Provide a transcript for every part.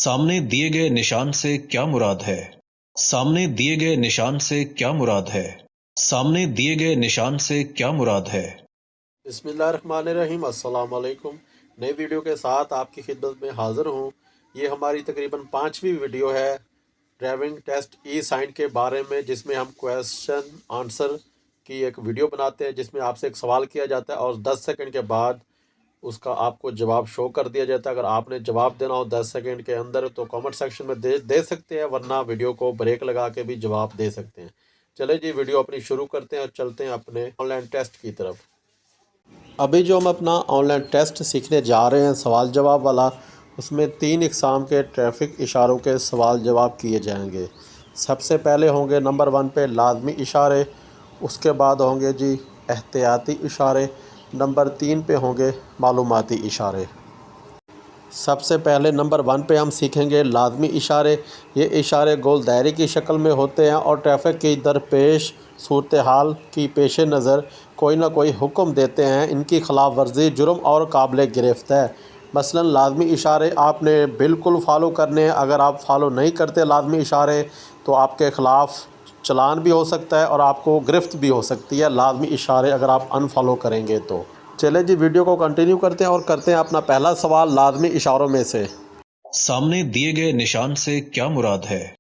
सामने दिए गए निशान से क्या मुराद है? सामने दिए गए निशान से क्या मुराद है? सामने दिए गए निशान से क्या मुराद है? बिस्मिल्लाहिर्रहमानिर्रहीम। अस्सलाम वालेकुम। नई वीडियो के साथ आपकी खिदमत में हाज़िर हूँ। ये हमारी तकरीबन 5वीं वीडियो है ड्राइविंग टेस्ट ई साइन के बारे में, जिसमें हम क्वेश्चन आंसर की एक वीडियो बनाते हैं, जिसमें आपसे एक सवाल किया जाता है और 10 सेकंड के बाद उसका आपको जवाब शो कर दिया जाता है। अगर आपने जवाब देना हो 10 सेकंड के अंदर तो कमेंट सेक्शन में दे सकते हैं, वरना वीडियो को ब्रेक लगा के भी जवाब दे सकते हैं। चले जी, वीडियो अपनी शुरू करते हैं और चलते हैं अपने ऑनलाइन टेस्ट की तरफ। अभी जो हम अपना ऑनलाइन टेस्ट सीखने जा रहे हैं सवाल जवाब वाला, उसमें 3 इकसाम के ट्रैफिक इशारों के सवाल जवाब किए जाएंगे। सबसे पहले होंगे नंबर 1 पे लाजमी इशारे, उसके बाद होंगे जी एहतियाती इशारे, नंबर 3 पे होंगे मालूमाती इशारे। सबसे पहले नंबर 1 पे हम सीखेंगे लाजमी इशारे। ये इशारे गोल दायरे की शक्ल में होते हैं और ट्रैफिक की दरपेश सूरत हाल की पेश नज़र कोई ना कोई हुक्म देते हैं। इनकी खिलाफ वर्जी जुर्म और काबिल गिरफ्त है। मसलन लाजमी इशारे आपने बिल्कुल फ़ॉलो करने हैं। अगर आप फ़ॉलो नहीं करते लाजमी इशारे तो आपके ख़िलाफ़ चलान भी हो सकता है और आपको गिरफ्त भी हो सकती है, लाजमी इशारे अगर आप अनफॉलो करेंगे तो। चले जी, वीडियो को कंटिन्यू करते हैं और करते हैं अपना पहला सवाल लाजमी इशारों में से। सामने दिए गए निशान से क्या मुराद है?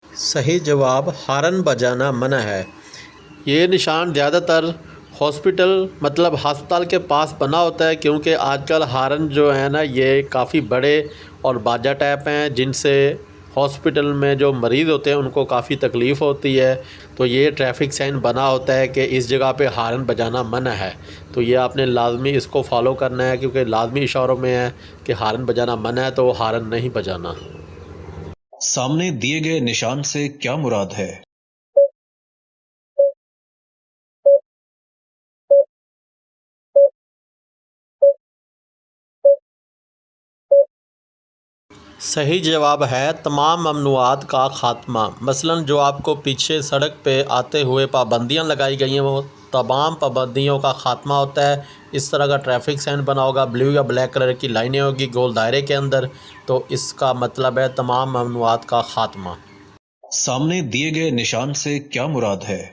सही जवाब हारन बजाना मना है। ये निशान ज़्यादातर हॉस्पिटल मतलब अस्पताल के पास बना होता है, क्योंकि आजकल हारन जो है ना ये काफ़ी बड़े और बाजा टाइप हैं, जिनसे हॉस्पिटल में जो मरीज़ होते हैं उनको काफ़ी तकलीफ़ होती है। तो ये ट्रैफिक साइन बना होता है कि इस जगह पे हारन बजाना मना है। तो ये आपने लाजमी इसको फॉलो करना है, क्योंकि लाजमी इशारों में है कि हारन बजाना मना है, तो हारन नहीं बजाना। सामने दिए गए निशान से क्या मुराद है? सही जवाब है तमाम ममनुआत का ख़ात्मा। मसलन जो आपको पीछे सड़क पे आते हुए पाबंदियां लगाई गई हैं, वो तमाम पाबंदियों का ख़ात्मा होता है। इस तरह का ट्रैफिक साइन बना होगा, ब्लू या ब्लैक कलर की लाइनें होगी गोल दायरे के अंदर, तो इसका मतलब है तमाम ममनुआत का ख़ात्मा। सामने दिए गए निशान से क्या मुराद है?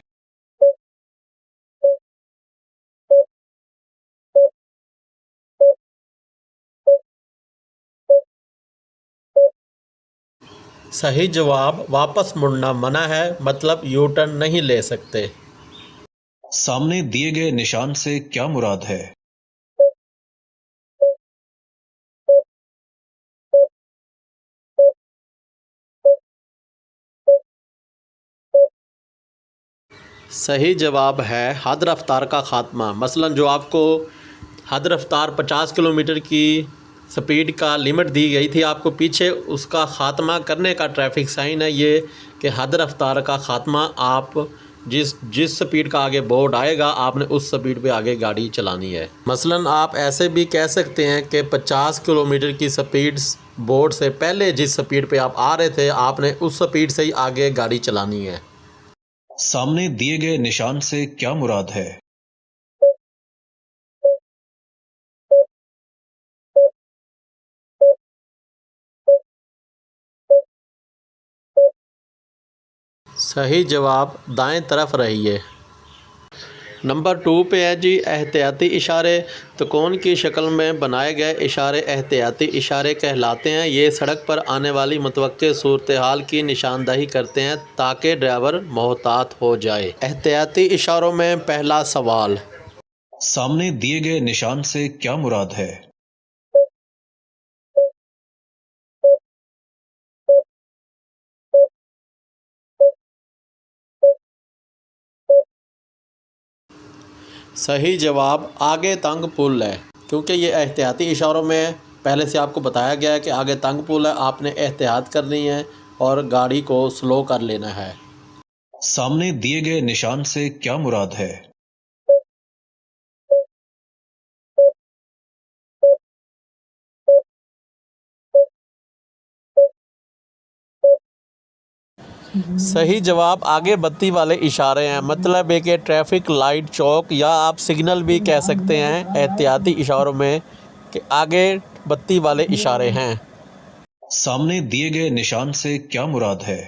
सही जवाब वापस मुड़ना मना है, मतलब यू टर्न नहीं ले सकते। सामने दिए गए निशान से क्या मुराद है? सही जवाब है हद रफ्तार का ख़ात्मा। मसलन जो आपको हद रफ्तार 50 किलोमीटर की स्पीड का लिमिट दी गई थी आपको पीछे, उसका ख़ात्मा करने का ट्रैफिक साइन है ये कि हद रफ्तार का ख़ात्मा। आप जिस स्पीड का आगे बोर्ड आएगा आपने उस स्पीड पे आगे गाड़ी चलानी है। मसलन आप ऐसे भी कह सकते हैं कि 50 किलोमीटर की स्पीड बोर्ड से पहले जिस स्पीड पे आप आ रहे थे आपने उस स्पीड से ही आगे गाड़ी चलानी है। सामने दिए गए निशान से क्या मुराद है? सही जवाब दाएं तरफ रहिए। नंबर 2 पे है जी एहतियाती इशारे। तो कौन की शक्ल में बनाए गए इशारे एहतियाती इशारे कहलाते हैं। ये सड़क पर आने वाली मुतवक्के सूरत हाल की निशानदही करते हैं ताकि ड्राइवर मोहतात हो जाए। एहतियाती इशारों में पहला सवाल। सामने दिए गए निशान से क्या मुराद है? सही जवाब आगे तंग पुल है, क्योंकि ये एहतियाती इशारों में पहले से आपको बताया गया है कि आगे तंग पुल है, आपने एहतियात करनी है और गाड़ी को स्लो कर लेना है। सामने दिए गए निशान से क्या मुराद है? सही जवाब आगे बत्ती वाले इशारे हैं, मतलब है कि ट्रैफिक लाइट चौक या आप सिग्नल भी कह सकते हैं एहतियाती इशारों में कि आगे बत्ती वाले इशारे हैं। सामने दिए गए निशान से क्या मुराद है?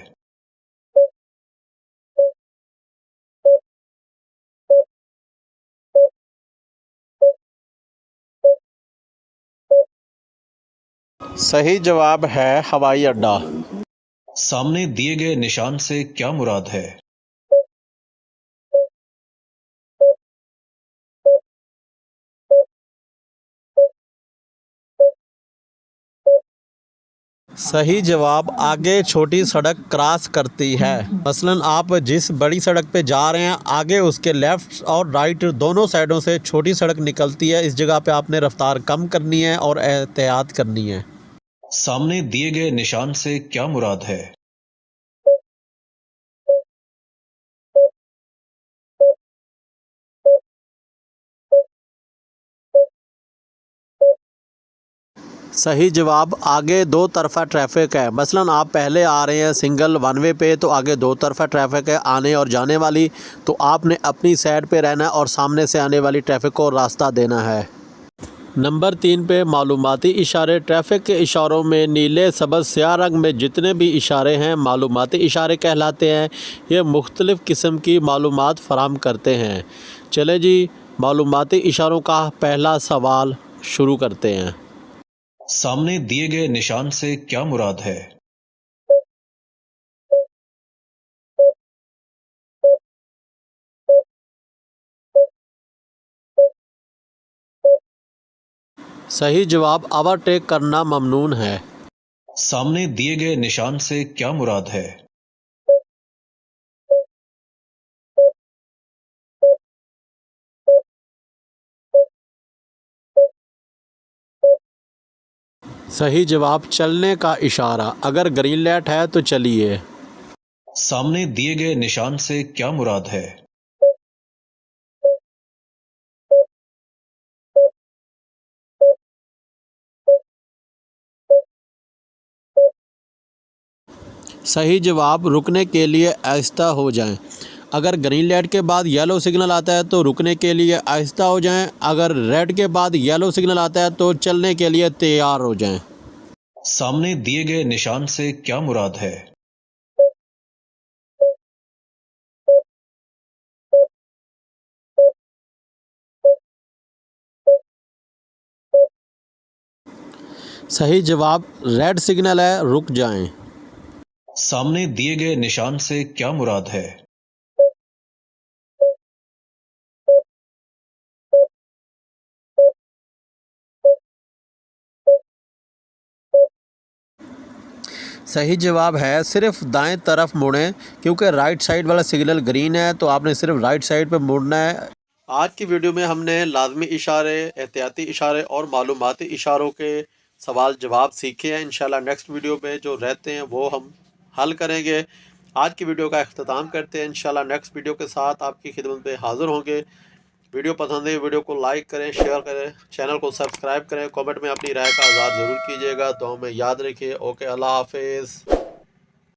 सही जवाब है हवाई अड्डा। सामने दिए गए निशान से क्या मुराद है? सही जवाब आगे छोटी सड़क क्रॉस करती है, मसलन आप जिस बड़ी सड़क पे जा रहे हैं आगे उसके लेफ़्ट और राइट दोनों साइडों से छोटी सड़क निकलती है। इस जगह पे आपने रफ्तार कम करनी है और एहतियात करनी है। सामने दिए गए निशान से क्या मुराद है? सही जवाब आगे दो तरफ़ा ट्रैफिक है, मसलन आप पहले आ रहे हैं सिंगल वन वे पे तो आगे दो तरफ़ा ट्रैफिक है आने और जाने वाली, तो आपने अपनी साइड पे रहना है और सामने से आने वाली ट्रैफिक को रास्ता देना है। नंबर 3 पे मालूमाती इशारे। ट्रैफिक के इशारों में नीले सबज स्याह रंग में जितने भी इशारे हैं मालूमाती इशारे कहलाते हैं। ये मुख्तलिफ़ किस्म की मालूमात फराहम करते हैं। चले जी मालूमाती इशारों का पहला सवाल शुरू करते हैं। सामने दिए गए निशान से क्या मुराद है? सही जवाब ओवरटेक करना ममनून है। सामने दिए गए निशान से क्या मुराद है? सही जवाब चलने का इशारा, अगर ग्रीन लाइट है तो चलिए। सामने दिए गए निशान से क्या मुराद है? सही जवाब रुकने के लिए आहिस्ता हो जाएं। अगर ग्रीन लाइट के बाद येलो सिग्नल आता है तो रुकने के लिए आहिस्ता हो जाएं, अगर रेड के बाद येलो सिग्नल आता है तो चलने के लिए तैयार हो जाएं। सामने दिए गए निशान से क्या मुराद है? सही जवाब रेड सिग्नल है, रुक जाएं। सामने दिए गए निशान से क्या मुराद है? सही जवाब है सिर्फ दाएं तरफ मुड़ें, क्योंकि राइट साइड वाला सिग्नल ग्रीन है तो आपने सिर्फ राइट साइड पे मुड़ना है। आज की वीडियो में हमने लाजमी इशारे, एहतियाती इशारे और मालूमाती इशारों के सवाल जवाब सीखे हैं। इंशाल्लाह नेक्स्ट वीडियो में जो रहते हैं वो हम हल करेंगे। आज की वीडियो का अख्ताम करते हैं। इंशाल्लाह नेक्स्ट वीडियो के साथ आपकी खिदमत में हाज़िर होंगे। वीडियो पसंद है वीडियो को लाइक करें, शेयर करें, चैनल को सब्सक्राइब करें, कमेंट में अपनी राय का आज़ाद ज़रूर कीजिएगा। दुआ में याद रखिए। ओके, अल्लाह हाफिज़।